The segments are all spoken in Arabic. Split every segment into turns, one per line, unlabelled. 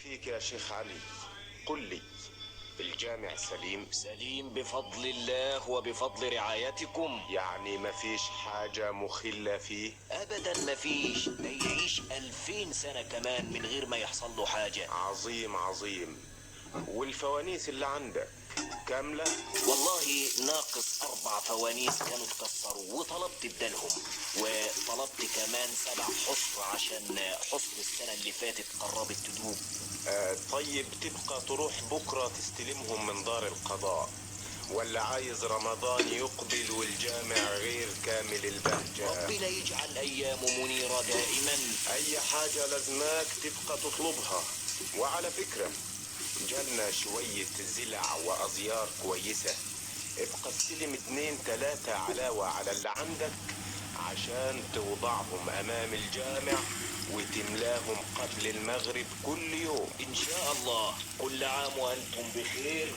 فيك يا شيخ علي؟ قل لي، الجامع سليم؟
سليم بفضل الله وبفضل رعايتكم.
يعني مفيش حاجة مخلة فيه؟
ابدا مفيش، ده يعيش 2000 سنة كمان من غير ما يحصل له حاجة.
عظيم عظيم. والفوانيس اللي عندك كاملة؟
والله ناقص 4 فوانيس كانوا اتكسروا وطلبت بدلهم، وطلبت كمان 7 حصر عشان حصر السنة اللي فاتت قربت تدوب.
طيب تبقى تروح بكرة تستلمهم من دار القضاء، ولا عايز رمضان يقبل والجامع غير كامل البهجة؟
ربنا يجعل ايامه منيرة دائما.
اي حاجة لازماك تبقى تطلبها. وعلى فكرة، جالنا شوية زلع وأزيار كويسة، ابقى استلم 2 3 علاوة على اللي عندك عشان توضعهم أمام الجامع وتملاهم قبل المغرب كل يوم.
ان شاء الله. كل عام وانتم بخير.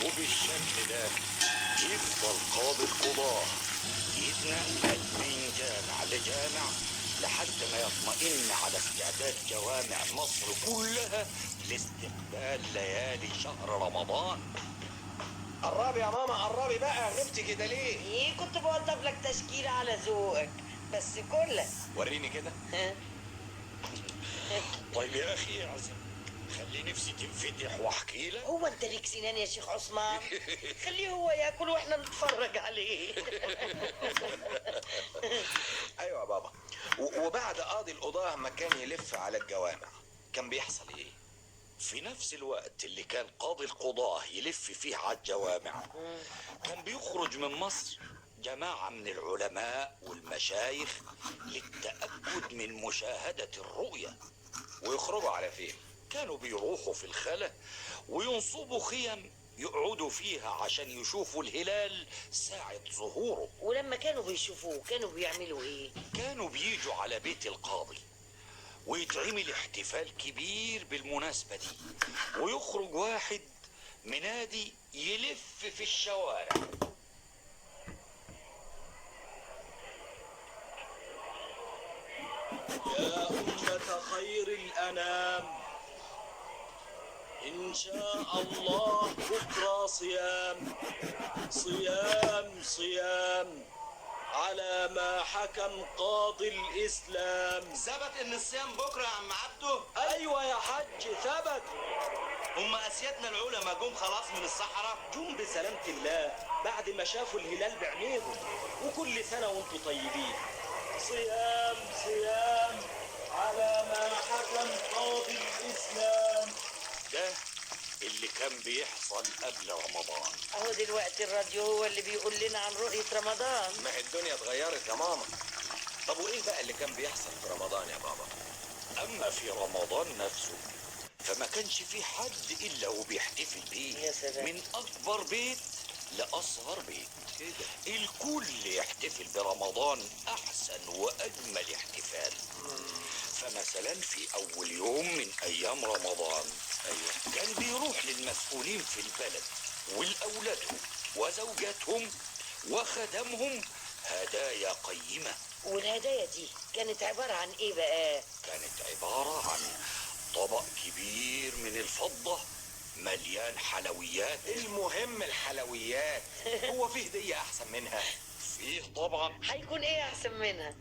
وبالشكل ده يفضل قاضي القضاة يتنقل من جامع لجامع لحد ما يطمئن على استعداد جوامع مصر كلها لاستقبال ليالي شهر رمضان.
قربي يا ماما، قربي بقى، غبتي كده ليه؟
ايه، كنت بوضب لك تشكيلة على ذوقك بس كلها.
وريني كده.
طيب يا أخي اعزم، خلي نفسي تنفتح واحكي لك.
هو انت ليك سنان يا شيخ عثمان؟ خليه هو ياكل واحنا نتفرج عليه.
ايوه يا بابا. وبعد قاضي القضاة ما كان يلف على الجوامع كان بيحصل ايه؟
في نفس الوقت اللي كان قاضي القضاة يلف فيه على الجوامع، كان بيخرج من مصر جماعة من العلماء والمشايخ للتأكد من مشاهدة الرؤية.
ويخرجوا على فين؟
كانوا بيروحوا في الخلا وينصبوا خيم يقعدوا فيها عشان يشوفوا الهلال ساعة ظهوره.
ولما كانوا بيشوفوه كانوا بيعملوا ايه؟
كانوا بييجوا على بيت القاضي ويتعمل احتفال كبير بالمناسبة دي، ويخرج واحد منادي يلف في الشوارع.
يا أمة خير الأنام، إن شاء الله بكرة صيام صيام صيام على ما حكم قاضي الإسلام.
ثبت ان الصيام بكره يا عم عبده؟
أيوة يا حج ثبت.
هم اسيادنا العلماء جم خلاص من الصحراء؟
جم بسلامة الله بعد ما شافوا الهلال بعينيهم. وكل سنة وانتم طيبين. صيام صيام على ما حكم قاضي الإسلام.
ده اللي كان بيحصل قبل رمضان.
اهو دلوقتي الراديو هو اللي بيقول لنا عن رؤية رمضان.
ما هي الدنيا اتغيرت يا ماما. طب وايه بقى اللي كان بيحصل في رمضان يا بابا؟
اما في رمضان نفسه فما كانش في حد الا وبيحتفل بيه،
يا سلام.
من اكبر بيت لاصغر بيت. الكل يحتفل برمضان احسن واجمل احتفال. فمثلا في اول يوم من ايام رمضان كان بيروح للمسؤولين في البلد ولاولادهم وزوجاتهم وخدمهم هدايا قيمة.
والهدايا دي كانت عبارة عن ايه بقى؟
كانت عبارة عن طبق كبير من الفضة مليان حلويات.
المهم الحلويات. هو فيه هدية احسن منها؟
فيه طبعا.
هيكون ايه احسن منها؟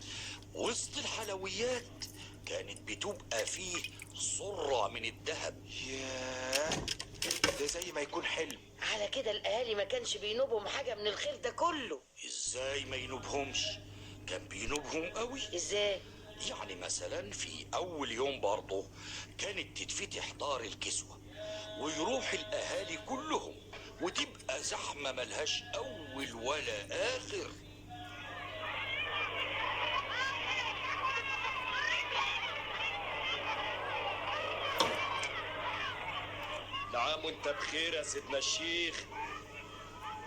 وسط الحلويات كانت بتبقى فيه صرة من الذهب.
ياه، ده زي ما يكون حلم.
على كده الاهالي ما كانش بينوبهم حاجة من الخير ده كله.
ازاي ما ينوبهمش؟ كان بينوبهم قوي.
ازاي؟
يعني مثلا في اول يوم برضه كانت تتفتح دار الكسوة ويروح الاهالي كلهم وتبقى زحمة ملهاش اول ولا اخر.
نعم وانت بخير يا سيدنا الشيخ،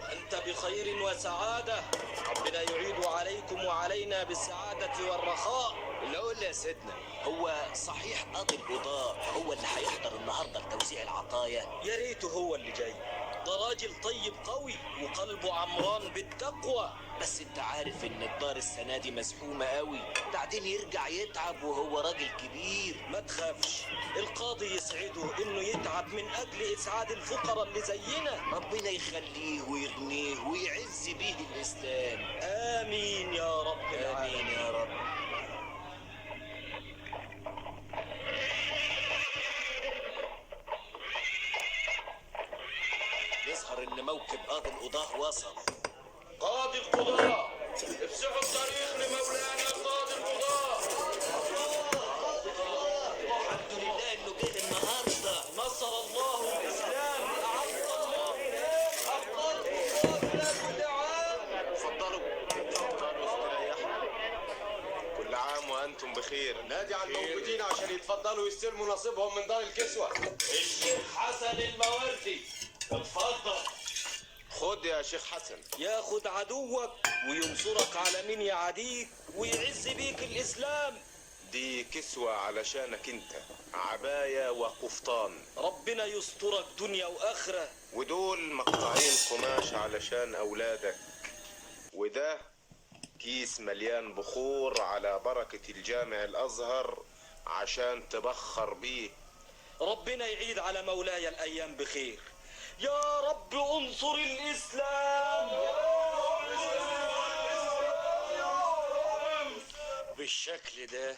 وانت بخير وسعادة. ربنا يعيد عليكم وعلينا بالسعادة والرخاء.
اللي اقول يا سيدنا، هو صحيح قاضي القضاء هو اللي هيحضر النهارده لتوزيع العطايا؟
يا ريته هو اللي جاي، ده راجل طيب قوي وقلبه عمران بالتقوى.
بس انت عارف ان الدار السنه دي مزحومه قوي، بعدين يرجع يتعب وهو راجل كبير.
ما تخافش، القاضي يسعده انه يتعب من اجل اسعاد الفقراء اللي زينا.
ربنا يخليه ويغنيه ويعز بيه الاسلام.
امين يا رب العالمين.
امين يا رب. يظهر ان موكب قاضي القضاة وصل.
قاضي القضاة، افسحوا الطريق لمولانا قاضي القضاة.
الحمد لله انه جه النهارده.
نصر الله الاسلام، اعز الله القاضي القضاة كل عام.
اتفضلوا استريحوا. كل عام وانتم بخير.
نادي على الموجودين عشان يتفضلوا يستلموا نصيبهم من دار الكسوة.
الشيخ حسن الموردي، اتفضل.
خد يا شيخ حسن.
ياخد عدوك وينصرك على مين يعاديك ويعز بيك الاسلام.
دي كسوة علشانك انت، عباية وقفطان.
ربنا يسترك دنيا واخره.
ودول مقطعين قماش علشان اولادك. وده كيس مليان بخور على بركة الجامع الازهر عشان تبخر بيه.
ربنا يعيد على مولاي الايام بخير. يا رب انصر الاسلام.
بالشكل ده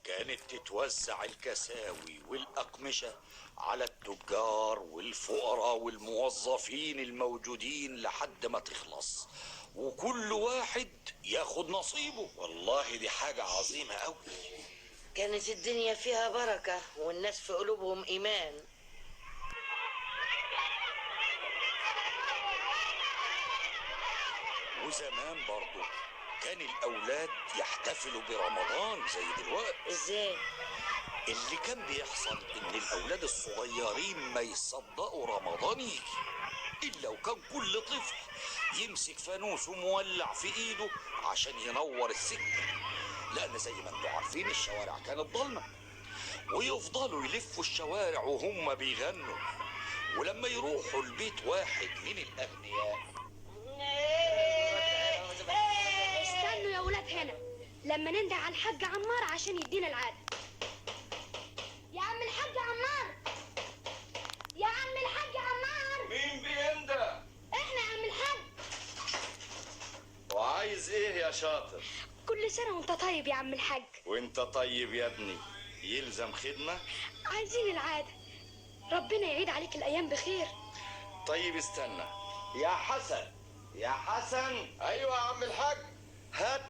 كانت تتوزع الكساوي والأقمشة على التجار والفقراء والموظفين الموجودين لحد ما تخلص، وكل واحد ياخد نصيبه.
والله دي حاجة عظيمة أوي.
كانت الدنيا فيها بركة والناس في قلوبهم إيمان.
وزمان برضو كان الأولاد يحتفلوا برمضان زي دلوقتي.
إزاي؟
اللي كان بيحصل ان الاولاد الصغيرين ما يصدقوا رمضان يجي الا وكان كل طفل يمسك فانوس مولع في ايده عشان ينور السكه، لان زي ما انتم عارفين الشوارع كانت ضلمه، ويفضلوا يلفوا الشوارع وهم بيغنوا، ولما يروحوا لبيت واحد من الاغنياء.
استنوا يا ولاد هنا لما ننده على الحاج عمار عشان يدينا العادة. يا عم الحاج عمار، يا عم الحاج عمار.
مين بينده؟
احنا يا عم الحاج.
وعايز ايه يا شاطر؟
كل سنة وانت طيب يا عم الحاج.
وانت طيب يا ابني. يلزم خدمة؟
عايزين العادة، ربنا يعيد عليك الأيام بخير.
طيب استنى. يا حسن، يا حسن. ايوه يا عم الحاج. هات